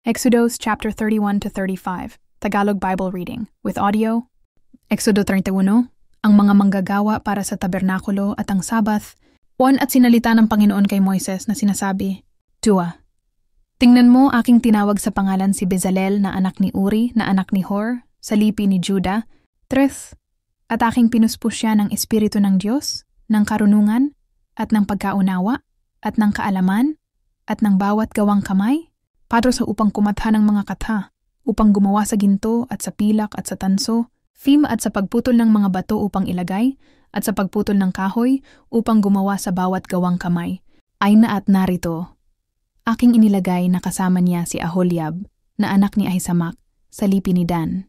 Exodus chapter 31 to 35, Tagalog Bible reading, with audio. Exodo 31, ang mga manggagawa para sa tabernakulo at ang Sabath, at sinalita ng Panginoon kay Moises na sinasabi, Tua, tingnan mo aking tinawag sa pangalan si Bezalel na anak ni Uri na anak ni Hur, sa lipi ni Juda, Tres, at aking pinuspos siya ng Espiritu ng Diyos, ng karunungan, at ng pagkaunawa, at ng kaalaman, at ng bawat gawang kamay, para sa upang kumatha ng mga katha, upang gumawa sa ginto at sa pilak at sa tanso, film at sa pagputol ng mga bato upang ilagay, at sa pagputol ng kahoy upang gumawa sa bawat gawang kamay. Ay na at narito, aking inilagay na kasama niya si Aholiab, na anak ni Ahisamak, sa lipi ni Dan.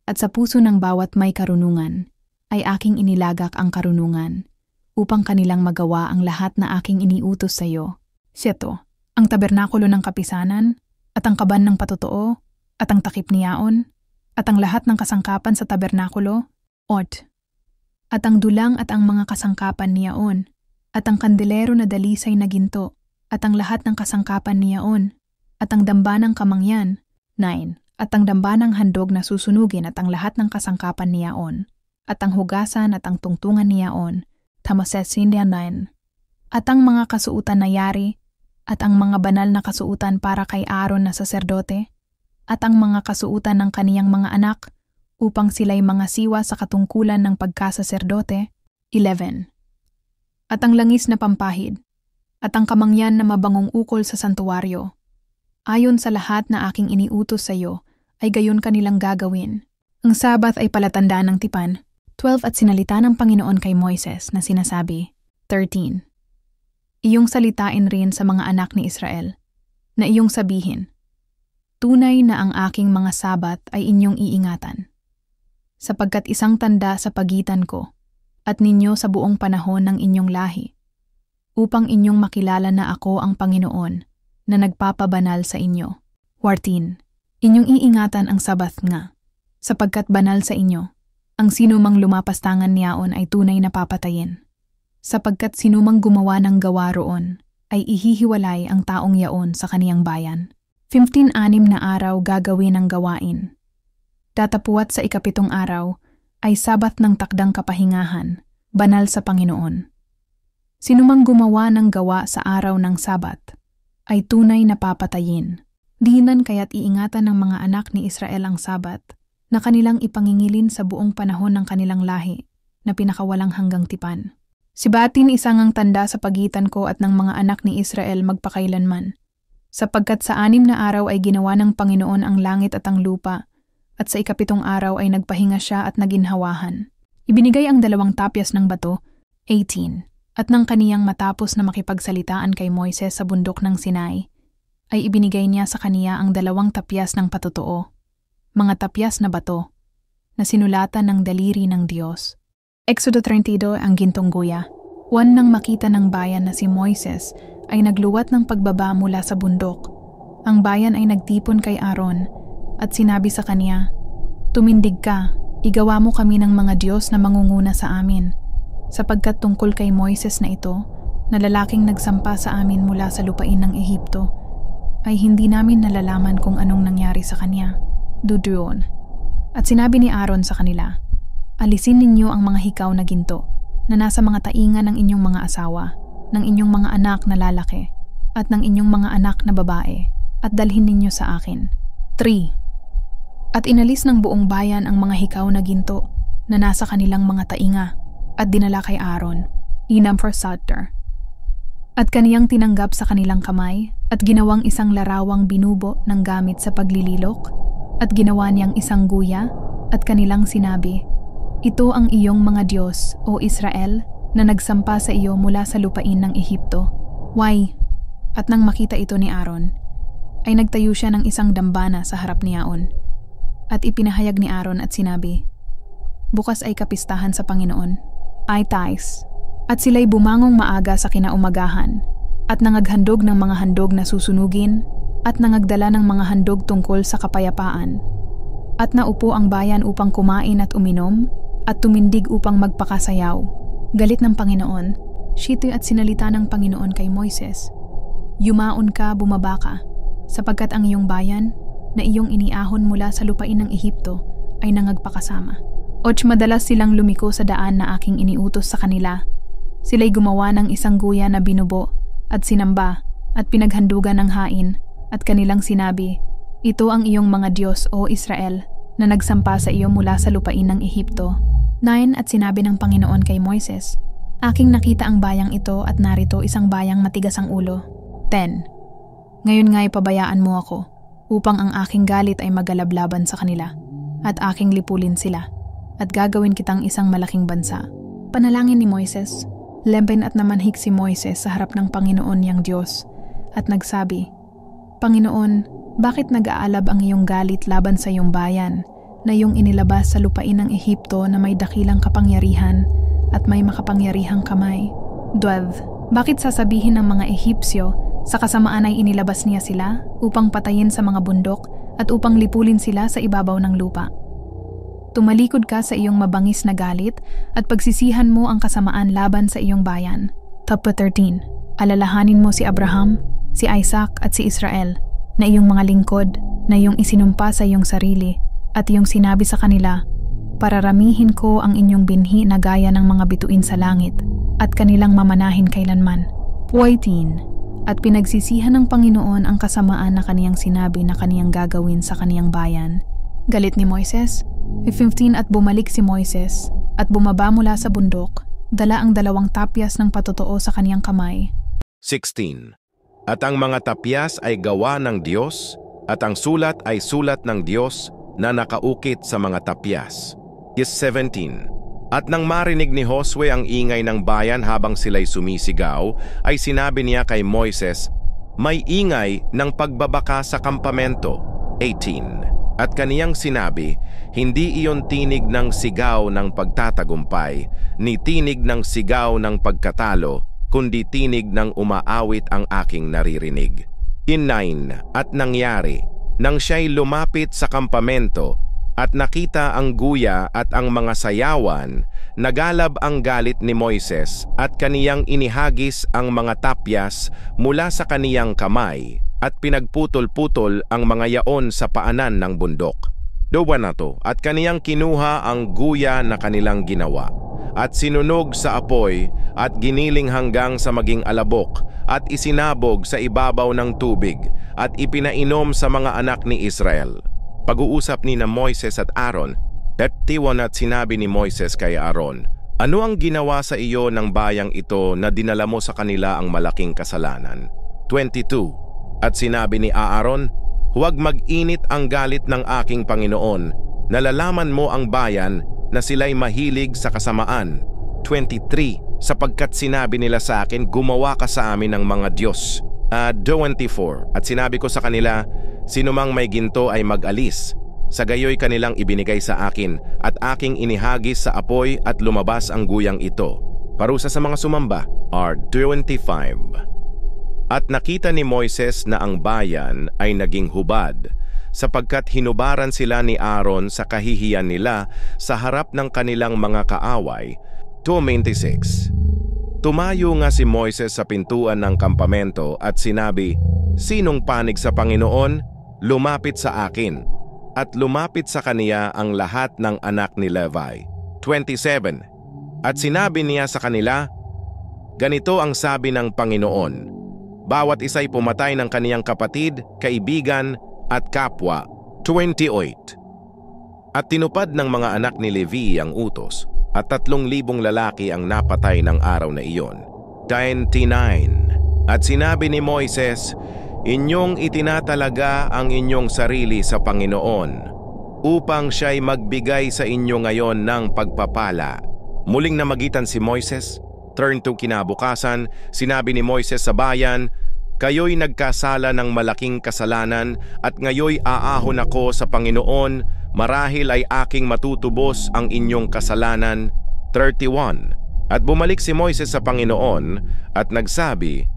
At sa puso ng bawat may karunungan, ay aking inilagak ang karunungan, upang kanilang magawa ang lahat na aking iniutos sa iyo. Siyete, ang tabernakulo ng kapisanan, at ang kaban ng patotoo, at ang takip ni Yaon, at ang lahat ng kasangkapan sa tabernakulo, at ang dulang at ang mga kasangkapan ni Yaon, at ang kandelero na dalisay na ginto, at ang lahat ng kasangkapan ni Yaon, at ang dambanang kamangyan, 9, at ang dambanang handog na susunugin at ang lahat ng kasangkapan ni Yaon, at ang hugasan at ang tungtungan ni Yaon, tamasesin niya 9, at ang mga kasuutan na yari, at ang mga banal na kasuutan para kay Aaron na saserdote, at ang mga kasuutan ng kaniyang mga anak, upang sila'y mga siwa sa katungkulan ng pagkasaserdote, 11. At ang langis na pampahid, at ang kamangyan na mabangong ukol sa santuwaryo, ayon sa lahat na aking iniutos sa iyo, ay gayon kanilang gagawin. Ang Sabath ay palatandaan ng tipan, 12. At sinalita ng Panginoon kay Moises na sinasabi, 13. Iyong salitain rin sa mga anak ni Israel, na iyong sabihin, tunay na ang aking mga Sabat ay inyong iingatan, sapagkat isang tanda sa pagitan ko at ninyo sa buong panahon ng inyong lahi, upang inyong makilala na ako ang Panginoon na nagpapabanal sa inyo. 14. Inyong iingatan ang Sabat nga, sapagkat banal sa inyo, ang sino mang lumapastangan niyaon ay tunay na papatayin. Sapagkat sinumang gumawa ng gawa roon, ay ihihiwalay ang taong yaon sa kaniyang bayan. 15. 6 na araw gagawin ang gawain. Datapuat sa 7 araw, ay Sabath ng takdang kapahingahan, banal sa Panginoon. Sinumang gumawa ng gawa sa araw ng Sabath, ay tunay na papatayin. Dinan kaya't iingatan ng mga anak ni Israel ang Sabath, na kanilang ipangingilin sa buong panahon ng kanilang lahi, na pinakawalang hanggang tipan. Sibatin isang ang tanda sa pagitan ko at ng mga anak ni Israel magpakailanman, sapagkat sa 6 na araw ay ginawa ng Panginoon ang langit at ang lupa, at sa 7 araw ay nagpahinga siya at naginhawahan. Ibinigay ang 2 tapyas ng bato, 18, at nang kaniyang matapos na makipagsalitaan kay Moises sa bundok ng Sinai, ay ibinigay niya sa kaniya ang 2 tapyas ng patotoo, mga tapyas na bato, na sinulatan ng daliri ng Diyos. Exodo 32 ang gintong guya. Nang makita ng bayan na si Moises ay nagluwat ng pagbaba mula sa bundok. Ang bayan ay nagtipon kay Aaron at sinabi sa kanya, tumindig ka, igawa mo kami ng mga Diyos na mangunguna sa amin, sapagkat tungkol kay Moises na ito, na lalaking nagsampa sa amin mula sa lupain ng Ehipto, ay hindi namin nalalaman kung anong nangyari sa kanya. Duduon. At sinabi ni Aaron sa kanila, alisin ninyo ang mga hikaw na ginto na nasa mga tainga ng inyong mga asawa, ng inyong mga anak na lalaki, at ng inyong mga anak na babae, at dalhin ninyo sa akin. 3. At inalis ng buong bayan ang mga hikaw na ginto na nasa kanilang mga tainga, at dinala kay Aaron, inam for Salter. At kaniyang tinanggap sa kanilang kamay, at ginawang isang larawang binubo ng gamit sa paglililok, at ginawa niyang isang guya, at kanilang sinabi, ito ang iyong mga Diyos, o Israel, na nagsampa sa iyo mula sa lupain ng Ehipto. Why? At nang makita ito ni Aaron, ay nagtayo siya ng isang dambana sa harap ni Yaon. At ipinahayag ni Aaron at sinabi, bukas ay kapistahan sa Panginoon, ay tais. At sila'y bumangong maaga sa kinaumagahan, at nangaghandog ng mga handog na susunugin, at nangagdala ng mga handog tungkol sa kapayapaan. At naupo ang bayan upang kumain at uminom, at tumindig upang magpakasayaw. Galit ng Panginoon, Shiti at sinalita ng Panginoon kay Moises, yumaon ka, bumaba ka, sapagkat ang iyong bayan, na iyong iniahon mula sa lupain ng Ehipto, ay nangagpakasama. 8 Madalas silang lumiko sa daan na aking iniutos sa kanila. Sila'y gumawa ng isang guya na binubo, at sinamba, at pinaghandugan ng hain, at kanilang sinabi, ito ang iyong mga Diyos, o Israel, na nagsampa sa iyo mula sa lupain ng Ehipto. 9 At sinabi ng Panginoon kay Moises, aking nakita ang bayang ito at narito isang bayang matigas ang ulo. 10 Ngayon nga'y pabayaan mo ako, upang ang aking galit ay magalablaban sa kanila, at aking lipulin sila, at gagawin kitang isang malaking bansa. Panalangin ni Moises. Lempen at namanhik si Moises sa harap ng Panginoon niyang Diyos, at nagsabi, Panginoon, bakit nag-aalab ang iyong galit laban sa iyong bayan, na iyong inilabas sa lupain ng Ehipto na may dakilang kapangyarihan at may makapangyarihang kamay? 12 Bakit sasabihin ng mga Ehipsyo, sa kasamaan ay inilabas niya sila upang patayin sa mga bundok at upang lipulin sila sa ibabaw ng lupa? Tumalikod ka sa iyong mabangis na galit at pagsisihan mo ang kasamaan laban sa iyong bayan. 13 Alalahanin mo si Abraham, si Isaac at si Israel, na iyong mga lingkod, na iyong isinumpa sa iyong sarili, at iyong sinabi sa kanila, pararamihin ko ang inyong binhi na gaya ng mga bituin sa langit, at kanilang mamanahin kailanman. 14 At pinagsisihan ng Panginoon ang kasamaan na kaniyang sinabi na kaniyang gagawin sa kaniyang bayan. Galit ni Moises. 15 At bumalik si Moises, at bumaba mula sa bundok, dala ang 2 tapyas ng patotoo sa kaniyang kamay. 16 At ang mga tapyas ay gawa ng Diyos, at ang sulat ay sulat ng Diyos na nakaukit sa mga tapyas. 17 At nang marinig ni Josue ang ingay ng bayan habang sila'y sumisigaw, ay sinabi niya kay Moises, may ingay ng pagbabaka sa kampamento. 18 At kaniyang sinabi, hindi iyon tinig ng sigaw ng pagtatagumpay, ni tinig ng sigaw ng pagkatalo, kundi tinig ng umaawit ang aking naririnig. 9 At nangyari, nang siya'y lumapit sa kampamento, at nakita ang guya at ang mga sayawan, nagalab ang galit ni Moises, at kaniyang inihagis ang mga tapyas mula sa kaniyang kamay, at pinagputol-putol ang mga yaon sa paanan ng bundok. 20 At kaniyang kinuha ang guya na kanilang ginawa, at sinunog sa apoy, at giniling hanggang sa maging alabok, at isinabog sa ibabaw ng tubig, at ipinainom sa mga anak ni Israel. Pag-uusap ni na Moises at Aaron. 31 At sinabi ni Moises kay Aaron, ano ang ginawa sa iyo ng bayang ito na dinala mo sa kanila ang malaking kasalanan? 22 At sinabi ni Aaron, huwag mag-init ang galit ng aking Panginoon, nalalaman mo ang bayan na sila'y mahilig sa kasamaan. 23 Sapagkat sinabi nila sa akin, gumawa ka sa amin ng mga Diyos. 24 At sinabi ko sa kanila, sinumang may ginto ay mag-alis, sa gayoy kanilang ibinigay sa akin, at aking inihagis sa apoy at lumabas ang guyang ito. Parusa sa mga sumamba. 25 At nakita ni Moises na ang bayan ay naging hubad, sapagkat hinubaran sila ni Aaron sa kahihiyan nila sa harap ng kanilang mga kaaway. 26 Tumayo nga si Moises sa pintuan ng kampamento at sinabi, sinong panig sa Panginoon, lumapit sa akin. At lumapit sa kaniya ang lahat ng anak ni Levi. 27 At sinabi niya sa kanila, ganito ang sabi ng Panginoon, bawat isa'y pumatay ng kaniyang kapatid, kaibigan at kapwa. 28 At tinupad ng mga anak ni Levi ang utos, at 3,000 lalaki ang napatay ng araw na iyon. 29 At sinabi ni Moises, inyong itinatalaga ang inyong sarili sa Panginoon, upang siya'y magbigay sa inyo ngayon ng pagpapala. Muling namagitan si Moises. Turn to kinabukasan, sinabi ni Moises sa bayan, kayo'y nagkasala ng malaking kasalanan, at ngayoy aahon ako sa Panginoon, marahil ay aking matutubos ang inyong kasalanan. 31 At bumalik si Moises sa Panginoon, at nagsabi,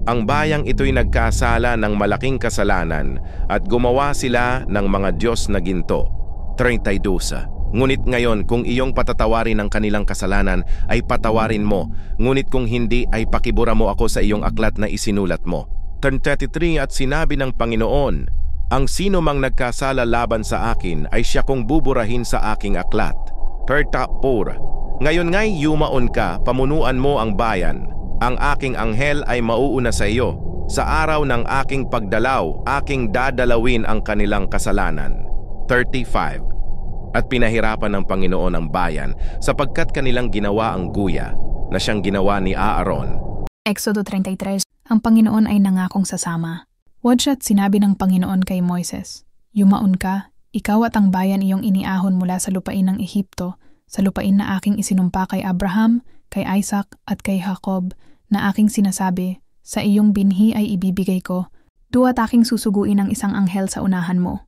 ang bayang ito'y nagkasala ng malaking kasalanan, at gumawa sila ng mga Diyos na ginto. 32 Ngunit ngayon, kung iyong patatawarin ang kanilang kasalanan, ay patawarin mo. Ngunit kung hindi, ay pakibura mo ako sa iyong aklat na isinulat mo. Turn 33 At sinabi ng Panginoon, ang sino mang nagkasala laban sa akin ay siya kong buburahin sa aking aklat. Pertapur. Ngayon nga'y yumaon ka, pamunuan mo ang bayan. Ang aking anghel ay mauuna sa iyo. Sa araw ng aking pagdalaw, aking dadalawin ang kanilang kasalanan. 35. At pinahirapan ng Panginoon ang bayan sapagkat kanilang ginawa ang guya na siyang ginawa ni Aaron. Exodo 33. Ang Panginoon ay nangakong sasama. Wadya't sinabi ng Panginoon kay Moises, yumaon ka, ikaw at ang bayan iyong iniahon mula sa lupain ng Ehipto, sa lupain na aking isinumpa kay Abraham, kay Isaac at kay Jacob, na aking sinasabi, sa iyong binhi ay ibibigay ko, duwa't aking susuguin ang isang anghel sa unahan mo.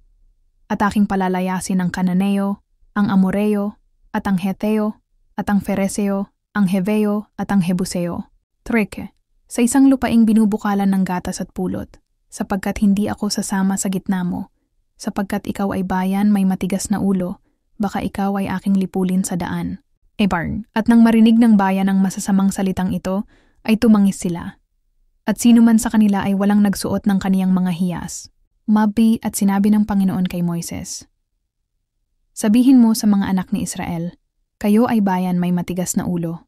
At aking palalayasin ang Kananeo, ang Amoreo, at ang Heteo, at ang Fereseo, ang Heveo, at ang Hebuseo. Treke, sa isang lupaing binubukalan ng gatas at pulot, sapagkat hindi ako sasama sa gitna mo, sapagkat ikaw ay bayan may matigas na ulo, baka ikaw ay aking lipulin sa daan. Ebarn, at nang marinig ng bayan ang masasamang salitang ito, ay tumangis sila. At sino man sa kanila ay walang nagsuot ng kaniyang mga hiyas. Mabi at sinabi ng Panginoon kay Moises, sabihin mo sa mga anak ni Israel, kayo ay bayan may matigas na ulo.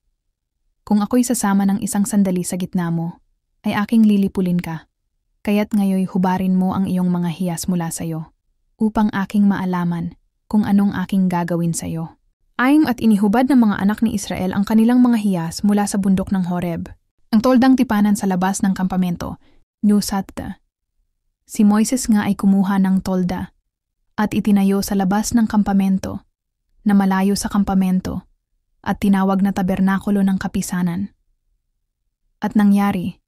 Kung ako'y sasama ng isang sandali sa gitna mo, ay aking lilipulin ka. Kaya't ngayoy hubarin mo ang iyong mga hiyas mula sa iyo, upang aking maalaman kung anong aking gagawin sa iyo. Ayon at inihubad ng mga anak ni Israel ang kanilang mga hiyas mula sa bundok ng Horeb. Ang toldang tipanan sa labas ng kampamento, Nusatda. Si Moises nga ay kumuha ng tolda at itinayo sa labas ng kampamento, na malayo sa kampamento, at tinawag na tabernakulo ng kapisanan. At nangyari,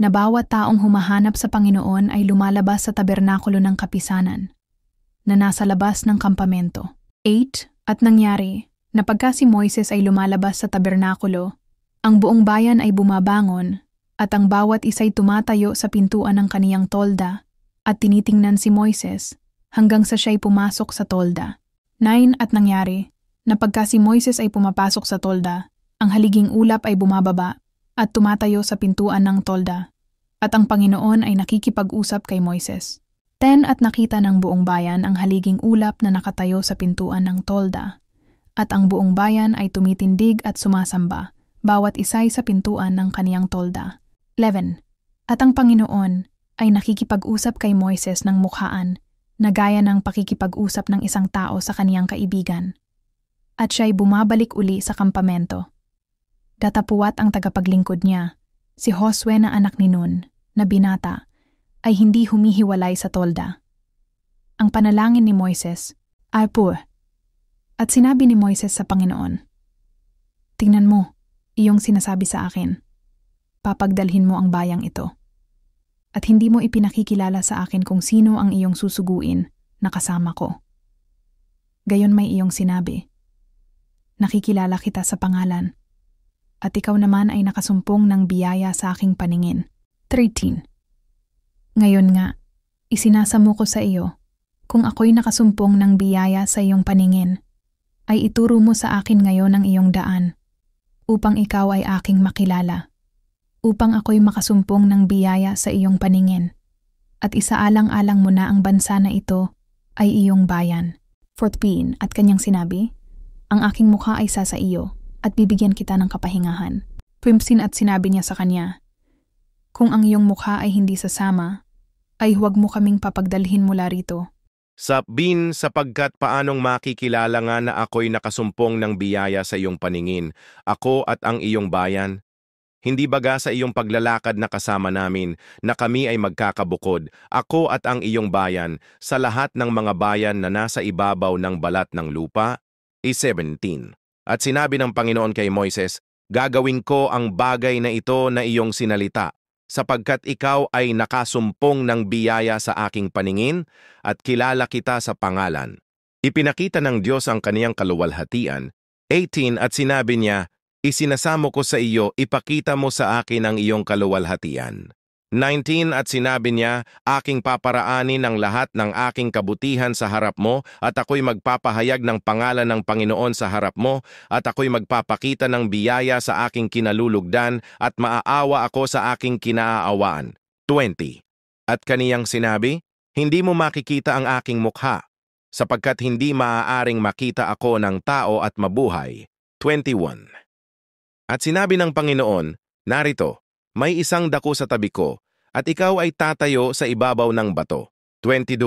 na bawat taong humahanap sa Panginoon ay lumalabas sa tabernakulo ng kapisanan, na nasa labas ng kampamento. 8. At nangyari, na pagka si Moises ay lumalabas sa tabernakulo, ang buong bayan ay bumabangon, at ang bawat isa'y tumatayo sa pintuan ng kaniyang tolda, at tinitingnan si Moises hanggang sa siya'y pumasok sa tolda. 9. At nangyari, na pagka si Moises ay pumapasok sa tolda, ang haliging ulap ay bumababa at tumatayo sa pintuan ng tolda, at ang Panginoon ay nakikipag-usap kay Moises. 10. At nakita ng buong bayan ang haliging ulap na nakatayo sa pintuan ng tolda, at ang buong bayan ay tumitindig at sumasamba, bawat isa'y sa pintuan ng kaniyang tolda. 11. At ang Panginoon ay nakikipag-usap kay Moises ng mukhaan, na gaya ng pakikipag-usap ng isang tao sa kaniyang kaibigan. At siya'y bumabalik uli sa kampamento. Datapuwat ang tagapaglingkod niya, si Josue na anak ni Nun, na binata, ay hindi humihiwalay sa tolda. Ang panalangin ni Moises, Apo. At sinabi ni Moises sa Panginoon, tingnan mo, iyong sinasabi sa akin, papagdalhin mo ang bayang ito. At hindi mo ipinakikilala sa akin kung sino ang iyong susuguin na kasama ko. Gayon may iyong sinabi, nakikilala kita sa pangalan, at ikaw naman ay nakasumpong ng biyaya sa aking paningin. 13. Ngayon nga, isinasamo ko sa iyo, kung ako'y nakasumpong ng biyaya sa iyong paningin, ay ituro mo sa akin ngayon ang iyong daan, upang ikaw ay aking makilala, upang ako'y makasumpong ng biyaya sa iyong paningin, at isaalang-alang mo na ang bansa na ito ay iyong bayan. 14. At kanyang sinabi, ang aking mukha ay sa iyo, at bibigyan kita ng kapahingahan. 15. At sinabi niya sa kanya, kung ang iyong mukha ay hindi sasama, ay huwag mo kaming papagdalhin mula rito. Sabihin sapagkat paanong makikilala nga na ako'y nakasumpong ng biyaya sa iyong paningin, ako at ang iyong bayan? Hindi baga sa iyong paglalakad na kasama namin na kami ay magkakabukod, ako at ang iyong bayan, sa lahat ng mga bayan na nasa ibabaw ng balat ng lupa? 17. At sinabi ng Panginoon kay Moises, gagawin ko ang bagay na ito na iyong sinalita, sapagkat ikaw ay nakasumpong ng biyaya sa aking paningin at kilala kita sa pangalan. Ipinakita ng Diyos ang kaniyang kaluwalhatian. 18. At sinabi niya, isinasamo ko sa iyo, ipakita mo sa akin ang iyong kaluwalhatian. 19. At sinabi niya, aking paparaanin ang lahat ng aking kabutihan sa harap mo, at ako'y magpapahayag ng pangalan ng Panginoon sa harap mo, at ako'y magpapakita ng biyaya sa aking kinalulugdan, at maaawa ako sa aking kinaaawaan. 20. At kaniyang sinabi, hindi mo makikita ang aking mukha, sapagkat hindi maaaring makita ako ng tao at mabuhay. 21. At sinabi ng Panginoon, narito, may isang dako sa tabi ko, at ikaw ay tatayo sa ibabaw ng bato. 22.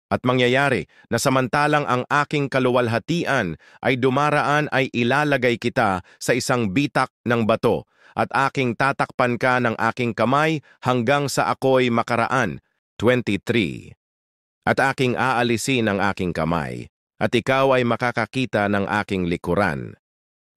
At mangyayari na samantalang ang aking kaluwalhatian ay dumaraan ay ilalagay kita sa isang bitak ng bato, at aking tatakpan ka ng aking kamay hanggang sa ako'y makaraan. 23. At aking aalisin ang aking kamay, at ikaw ay makakakita ng aking likuran.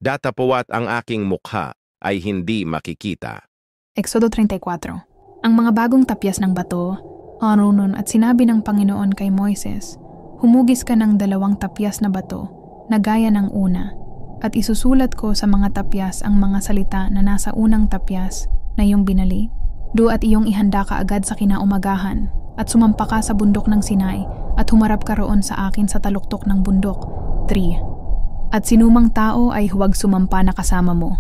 Datapwat ang aking mukha ay hindi makikita. Exodo 34. Ang mga bagong tapyas ng bato, anunon at sinabi ng Panginoon kay Moises, humugis ka ng 2 tapyas na bato na gaya ng una, at isusulat ko sa mga tapyas ang mga salita na nasa unang tapyas na iyong binali. At iyong ihanda ka agad sa kinaumagahan, at sumampa ka sa bundok ng Sinai, at humarap ka roon sa akin sa taluktok ng bundok. 3. At sinumang tao ay huwag sumampa na kasama mo.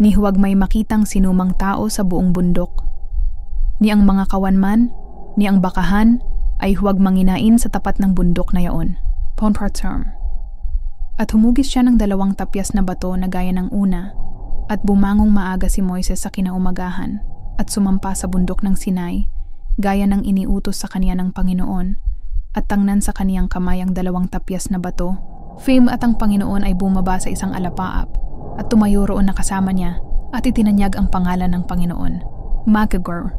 Ni huwag may makitang sinumang tao sa buong bundok. Ni ang mga kawanman, ni ang bakahan, ay huwag manginain sa tapat ng bundok na yaon. Term. At humugis siya ng 2 tapyas na bato na gaya ng una, at bumangong maaga si Moises sa kinaumagahan, at sumampa sa bundok ng Sinai, gaya ng iniutos sa kaniya ng Panginoon, at tangnan sa kaniyang kamay ang 2 tapyas na bato. At ang Panginoon ay bumaba sa isang alapaap, at tumayo roon na kasama niya, at itinanyag ang pangalan ng Panginoon, Magagor.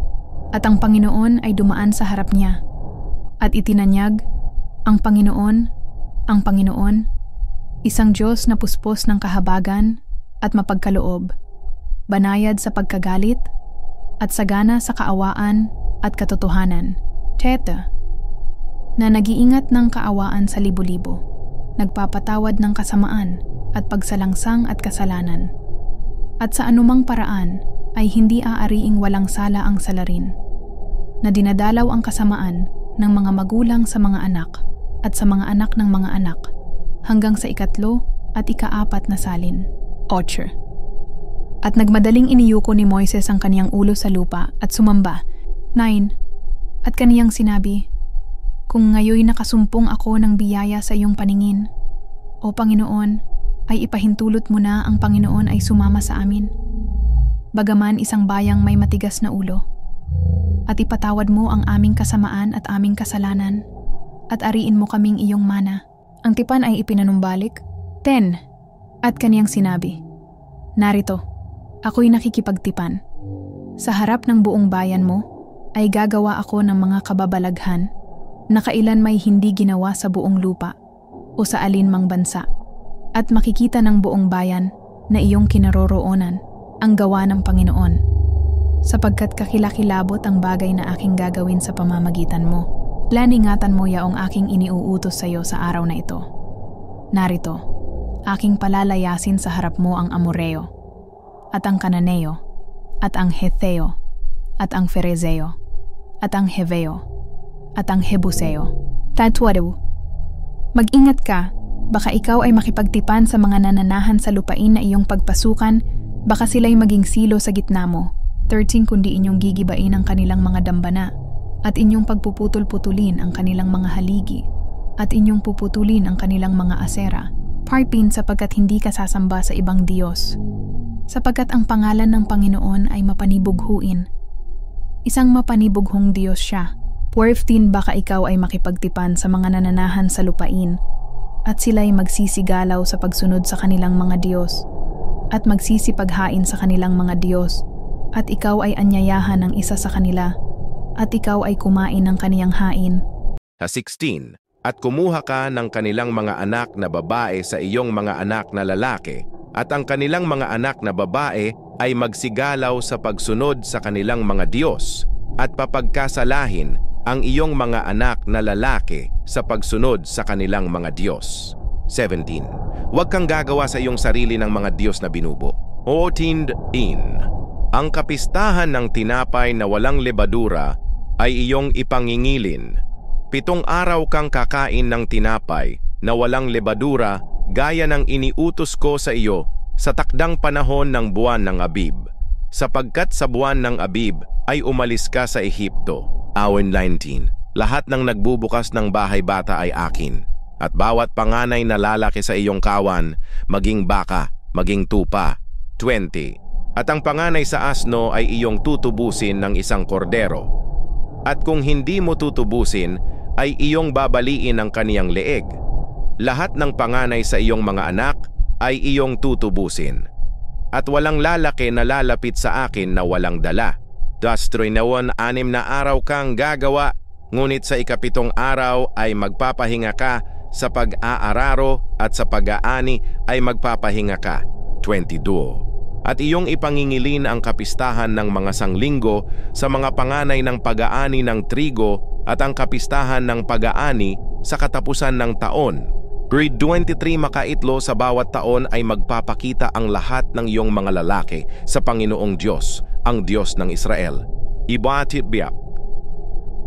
At ang Panginoon ay dumaan sa harap niya, at itinanyag, ang Panginoon, isang Diyos na puspos ng kahabagan at mapagkaloob, banayad sa pagkagalit, at sagana sa kaawaan at katotohanan. Teta, na nag-iingat ng kaawaan sa libo-libo, nagpapatawad ng kasamaan at pagsalangsang at kasalanan, at sa anumang paraan ay hindi aariing walang sala ang salarin, na dinadalaw ang kasamaan ng mga magulang sa mga anak at sa mga anak ng mga anak, hanggang sa 3 at 4 na salin. 8. At nagmadaling iniyuko ni Moises ang kaniyang ulo sa lupa at sumamba. 9. At kaniyang sinabi, kung ngayoy nakasumpong ako ng biyaya sa iyong paningin, O Panginoon, ay ipahintulot mo na ang Panginoon ay sumama sa amin. Bagaman isang bayang may matigas na ulo, at ipatawad mo ang aming kasamaan at aming kasalanan, at ariin mo kaming iyong mana. Ang tipan ay ipinanumbalik. 10. At kaniyang sinabi, narito, ako'y nakikipagtipan. Sa harap ng buong bayan mo, ay gagawa ako ng mga kababalaghan na kailan may hindi ginawa sa buong lupa o sa alinmang bansa, at makikita ng buong bayan na iyong kinaroroonan ang gawa ng Panginoon, sapagkat kakilakilabot ang bagay na aking gagawin sa pamamagitan mo. Laningatan mo yaong aking iniuutos sa iyo sa araw na ito. Narito, aking palalayasin sa harap mo ang Amoreo, at ang Kananeo, at ang Hetheo, at ang Ferezeo, at ang Heveo, at ang Hebuseo. Tatwado, mag-ingat ka, baka ikaw ay makipagtipan sa mga nananahan sa lupain na iyong pagpasukan, baka sila'y maging silo sa gitna mo. 13. Kundi inyong gigibain ang kanilang mga dambana, at inyong pagpuputol-putulin ang kanilang mga haligi, at inyong puputulin ang kanilang mga asera. 14. Sapagkat hindi ka sasamba sa ibang Diyos, sapagkat ang pangalan ng Panginoon ay mapanibughuin. Isang mapanibughong Diyos siya. 15. Baka ikaw ay makipagtipan sa mga nananahan sa lupain, at sila'y magsisigalaw sa pagsunod sa kanilang mga Diyos, at magsisipaghain sa kanilang mga Diyos, at ikaw ay anyayahan ng isa sa kanila, at ikaw ay kumain ng kaniyang hain. 16. At kumuha ka ng kanilang mga anak na babae sa iyong mga anak na lalaki, at ang kanilang mga anak na babae ay magsigalaw sa pagsunod sa kanilang mga Diyos, at papagkasalahin ang iyong mga anak na lalaki sa pagsunod sa kanilang mga Diyos. 17. Huwag kang gagawa sa iyong sarili ng mga Diyos na binubo. 14. Ang kapistahan ng tinapay na walang lebadura ay iyong ipangingilin. 7 araw kang kakain ng tinapay na walang lebadura gaya ng iniutos ko sa iyo sa takdang panahon ng buwan ng Abib. Sapagkat sa buwan ng Abib ay umalis ka sa Ehipto. Awin 19. Lahat ng nagbubukas ng bahay bata ay akin, at bawat panganay na lalaki sa iyong kawan, maging baka, maging tupa. 20. At ang panganay sa asno ay iyong tutubusin ng isang kordero. At kung hindi mo tutubusin, ay iyong babaliin ang kaniyang leeg. Lahat ng panganay sa iyong mga anak ay iyong tutubusin. At walang lalaki na lalapit sa akin na walang dala. Das 6 na araw kang gagawa, ngunit sa ikapitong araw ay magpapahinga ka, sa pag-aararo at sa pag-aani ay magpapahinga ka. 22. At iyong ipangingilin ang kapistahan ng mga sanglinggo sa mga panganay ng pag-aani ng trigo at ang kapistahan ng pag-aani sa katapusan ng taon. Grade 23 makaitlo sa bawat taon ay magpapakita ang lahat ng iyong mga lalaki sa Panginoong Diyos, ang Diyos ng Israel. Ibatit biyak.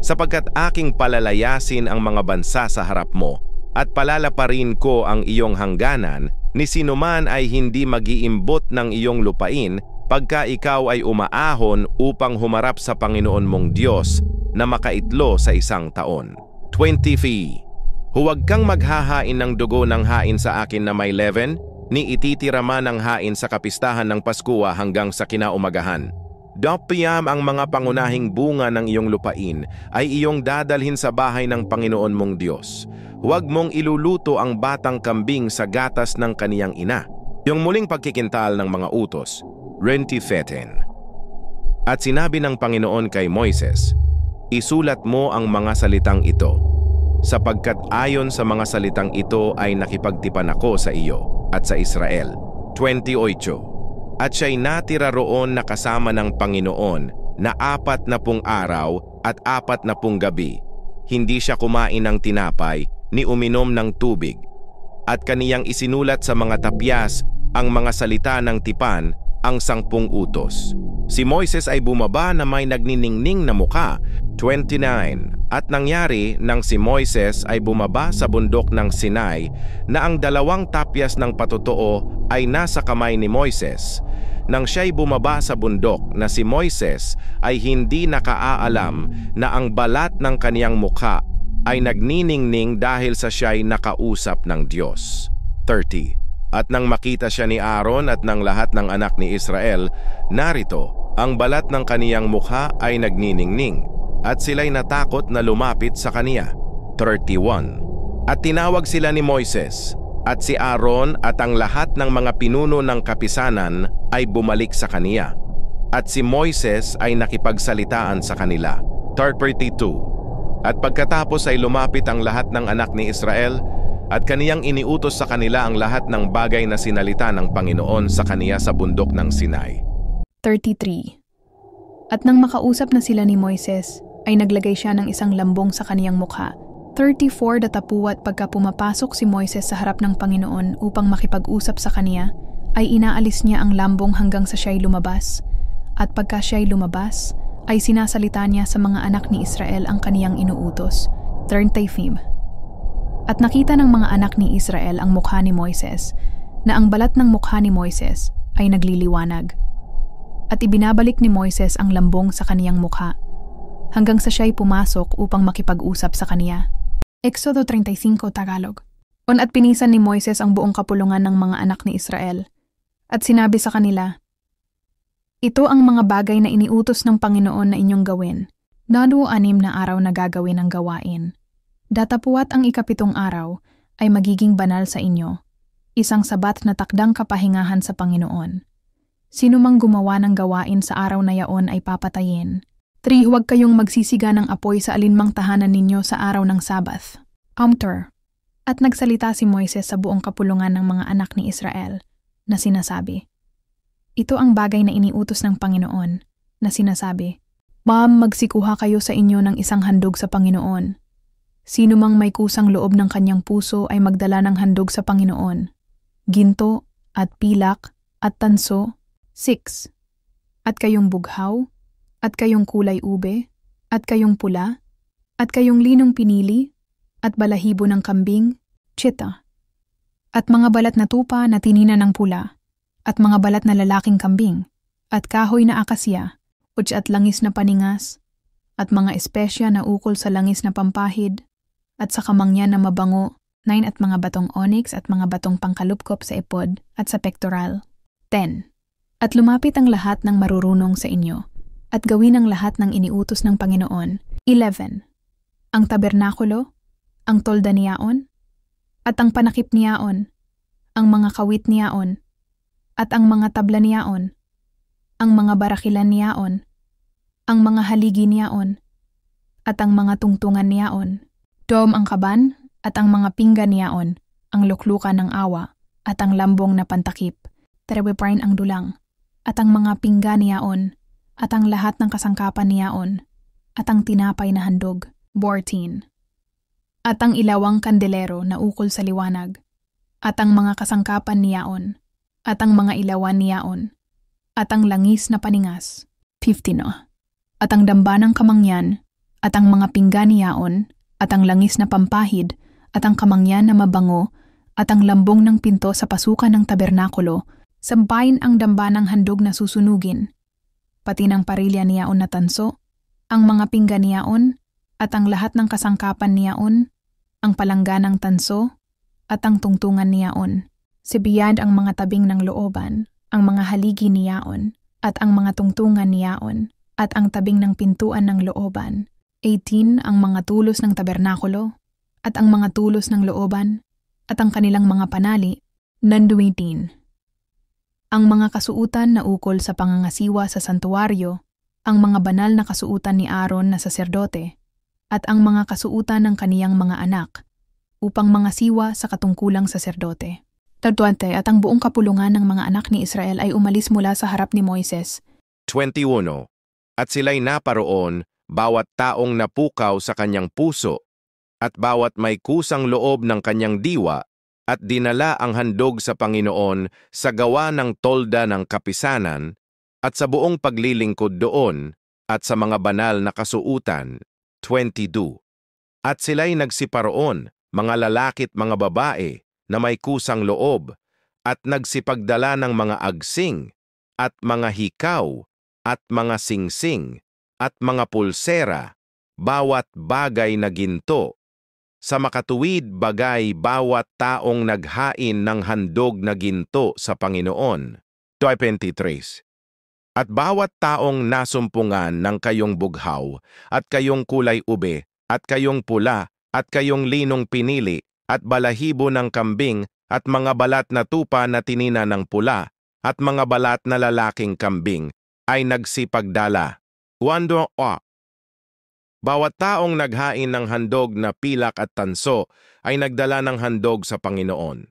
Sapagkat aking palalayasin ang mga bansa sa harap mo, at palalaparin ko ang iyong hangganan, ni sinuman ay hindi mag-iimbot ng iyong lupain pagka ikaw ay umaahon upang humarap sa Panginoon mong Diyos na makaitlo sa isang taon. 20. Huwag kang maghahain ng dugo ng hain sa akin na may leaven, ni ititira man ang hain sa kapistahan ng Paskua hanggang sa kinaumagahan. Dapiyam ang mga pangunahing bunga ng iyong lupain ay iyong dadalhin sa bahay ng Panginoon mong Diyos. Huwag mong iluluto ang batang kambing sa gatas ng kaniyang ina. Yung muling pagkikintal ng mga utos, Renti Feten. At sinabi ng Panginoon kay Moises, isulat mo ang mga salitang ito, sapagkat ayon sa mga salitang ito ay nakipagtipan ako sa iyo at sa Israel. 28. At siya'y natira roon na kasama ng Panginoon na 40 araw at 40 gabi. Hindi siya kumain ng tinapay ni uminom ng tubig. At kaniyang isinulat sa mga tapyas ang mga salita ng tipan, ang 10 utos. Si Moises ay bumaba na may nagniningning na muka. 29. At nangyari nang si Moises ay bumaba sa bundok ng Sinai na ang 2 tapyas ng patotoo ay nasa kamay ni Moises. Nang siya'y bumaba sa bundok na si Moises ay hindi nakaalam na ang balat ng kaniyang mukha ay nagniningning dahil sa siya'y nakausap ng Diyos. 30. At nang makita siya ni Aaron at ng lahat ng anak ni Israel, narito, ang balat ng kaniyang mukha ay nagniningning, at sila'y natakot na lumapit sa kaniya. 31. At tinawag sila ni Moises, at si Aaron at ang lahat ng mga pinuno ng kapisanan ay bumalik sa kaniya. At si Moises ay nakipagsalitaan sa kanila. 32. At pagkatapos ay lumapit ang lahat ng anak ni Israel, at kaniyang iniutos sa kanila ang lahat ng bagay na sinalita ng Panginoon sa kaniya sa bundok ng Sinai. 33. At nang makausap na sila ni Moises, ay naglagay siya ng isang lambong sa kaniyang mukha. 34. Datapuat pagka pumapasok si Moises sa harap ng Panginoon upang makipag-usap sa kaniya, ay inaalis niya ang lambong hanggang sa siya'y lumabas. At pagka siya'y lumabas, ay sinasalita niya sa mga anak ni Israel ang kaniyang inuutos. 35. At nakita ng mga anak ni Israel ang mukha ni Moises, na ang balat ng mukha ni Moises ay nagliliwanag. At ibinabalik ni Moises ang lambong sa kaniyang mukha, hanggang sa siya'y pumasok upang makipag-usap sa kaniya. Exodo 35 Tagalog. At pinisan ni Moises ang buong kapulungan ng mga anak ni Israel, at sinabi sa kanila, ito ang mga bagay na iniutos ng Panginoon na inyong gawin. 6 na araw na gagawin ang gawain. Datapuat ang 7 araw ay magiging banal sa inyo, isang sabat na takdang kapahingahan sa Panginoon. Sino mang gumawa ng gawain sa araw na yaon ay papatayin. 3. Huwag kayong magsisiga ng apoy sa alinmang tahanan ninyo sa araw ng Sabath. At nagsalita si Moises sa buong kapulungan ng mga anak ni Israel, na sinasabi, ito ang bagay na iniutos ng Panginoon, na sinasabi, magsikuha kayo sa inyo ng isang handog sa Panginoon. Sino mang may kusang loob ng kanyang puso ay magdala ng handog sa Panginoon, ginto at pilak at tanso. 6. At kayong bughaw, at kayong kulay ube, at kayong pula, at kayong linong pinili, at balahibo ng kambing, chita, at mga balat na tupa na tinina ng pula, at mga balat na lalaking kambing, at kahoy na akasya, at langis na paningas, at mga espesya na ukol sa langis na pampahid, at sa kamangyan na mabango, 9 at mga batong onyx at mga batong pangkalupkop sa epod at sa pectoral. 10. At lumapit ang lahat ng marurunong sa inyo, at gawin ang lahat ng iniutos ng Panginoon. 11. Ang tabernakulo, ang tolda niyaon, at ang panakip niyaon, ang mga kawit niyaon, at ang mga tabla niyaon, ang mga barakilan niyaon, ang mga haligi niyaon, at ang mga tungtungan niyaon, dom ang kaban, at ang mga pinggan niyaon, ang luklukan ng awa, at ang lambong na pantakip, tereweprain ang dulang, at ang mga pinggan niyaon, at ang lahat ng kasangkapan niyaon, at ang tinapay na handog, 14. At ang ilawang kandelero na ukol sa liwanag, at ang mga kasangkapan niyaon, at ang mga ilawan niyaon, at ang langis na paningas, 15. At ang damba ng kamangyan, at ang mga pinggan niyaon, at ang langis na pampahid, at ang kamangyan na mabango, at ang lambong ng pinto sa pasukan ng tabernakulo, sampayin ang damba ng handog na susunugin, pati ng parilya niyaon na tanso, ang mga pinggan niyaon, at ang lahat ng kasangkapan niyaon, ang palangganang tanso, at ang tungtungan niyaon. Sibiyad ang mga tabing ng looban, ang mga haligi niyaon, at ang mga tungtungan niyaon, at ang tabing ng pintuan ng looban. 18. Ang mga tulos ng tabernakulo, at ang mga tulos ng looban, at ang kanilang mga panali. 19. Ang mga kasuutan na ukol sa pangangasiwa sa santuaryo, ang mga banal na kasuutan ni Aaron na saserdote, at ang mga kasuutan ng kaniyang mga anak, upang mga siwa sa katungkulang saserdote. 20. At ang buong kapulungan ng mga anak ni Israel ay umalis mula sa harap ni Moises. 21. At sila'y naparoon, bawat taong napukaw sa kanyang puso, at bawat may kusang loob ng kanyang diwa, at dinala ang handog sa Panginoon sa gawa ng tolda ng kapisanan, at sa buong paglilingkod doon, at sa mga banal na kasuutan. 22. At sila'y nagsiparoon, mga lalaki't mga babae, na may kusang loob, at nagsipagdala ng mga agsing, at mga hikaw, at mga singsing, at mga pulsera, bawat bagay na ginto. Sa makatuwid bagay bawat taong naghain ng handog na ginto sa Panginoon. 23. At bawat taong nasumpungan ng kayong bughaw, at kayong kulay ube, at kayong pula, at kayong linong pinili, at balahibo ng kambing, at mga balat na tupa na tinina ng pula, at mga balat na lalaking kambing, ay nagsipagdala. Bawat taong naghain ng handog na pilak at tanso ay nagdala ng handog sa Panginoon.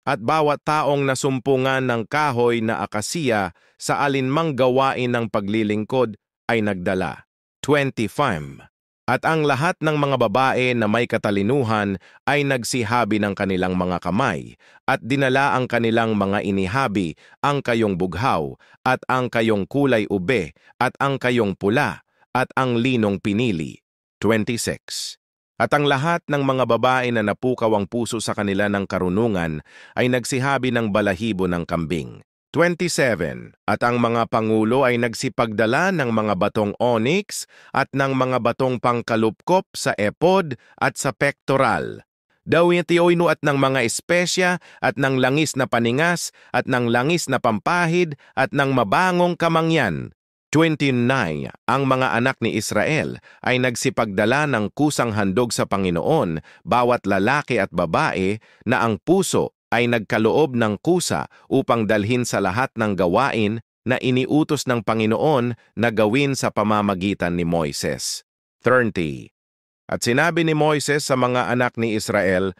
At bawat taong nasumpungan ng kahoy na akasiya sa alinmang gawain ng paglilingkod ay nagdala. 25. At ang lahat ng mga babae na may katalinuhan ay nagsihabi ng kanilang mga kamay, at dinala ang kanilang mga inihabi, ang kayong bughaw, at ang kayong kulay ube, at ang kayong pula, at ang linong pinili. 26. At ang lahat ng mga babae na napukaw ang puso sa kanila ng karunungan ay nagsihabi ng balahibo ng kambing. 27. At ang mga pangulo ay nagsipagdala ng mga batong onyx at ng mga batong pangkalupkop sa epod at sa pectoral. Dawitioyno at ng mga espesya at ng langis na paningas at ng langis na pampahid at ng mabangong kamangyan. 29. Ang mga anak ni Israel ay nagsipagdala ng kusang handog sa Panginoon, bawat lalaki at babae, na ang puso ay nagkaloob ng kusa upang dalhin sa lahat ng gawain na iniutos ng Panginoon na gawin sa pamamagitan ni Moises. 30. At sinabi ni Moises sa mga anak ni Israel,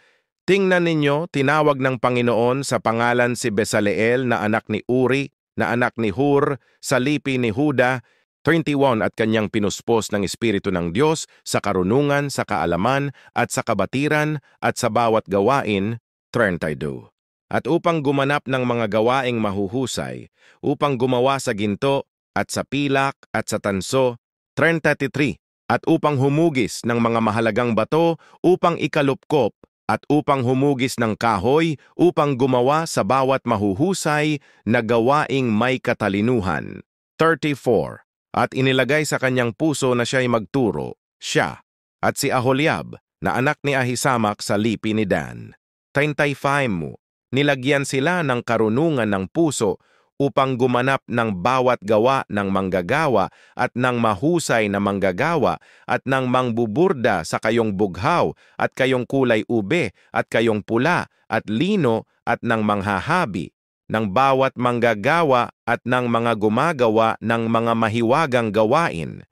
"Tingnan ninyo, tinawag ng Panginoon sa pangalan si Bezaleel na anak ni Uri, na anak ni Hur, sa lipi ni Huda." 31. At kanyang pinuspos ng Espiritu ng Diyos sa karunungan, sa kaalaman, at sa kabatiran, at sa bawat gawain. 32. At upang gumanap ng mga gawaing mahuhusay, upang gumawa sa ginto, at sa pilak, at sa tanso. 33. At upang humugis ng mga mahalagang bato, upang ikalupkop, at upang humugis ng kahoy, upang gumawa sa bawat mahuhusay na gawaing may katalinuhan. 34. At inilagay sa kanyang puso na siya'y magturo, siya, at si Aholiab, na anak ni Ahisamak sa lipi ni Dan. 35 mo, nilagyan sila ng karunungan ng puso upang gumanap ng bawat gawa ng manggagawa at ng mahusay na manggagawa at ng mangbuburda sa kayong bughaw at kayong kulay ube at kayong pula at lino at ng manghahabi, ng bawat manggagawa at ng mga gumagawa ng mga mahiwagang gawain,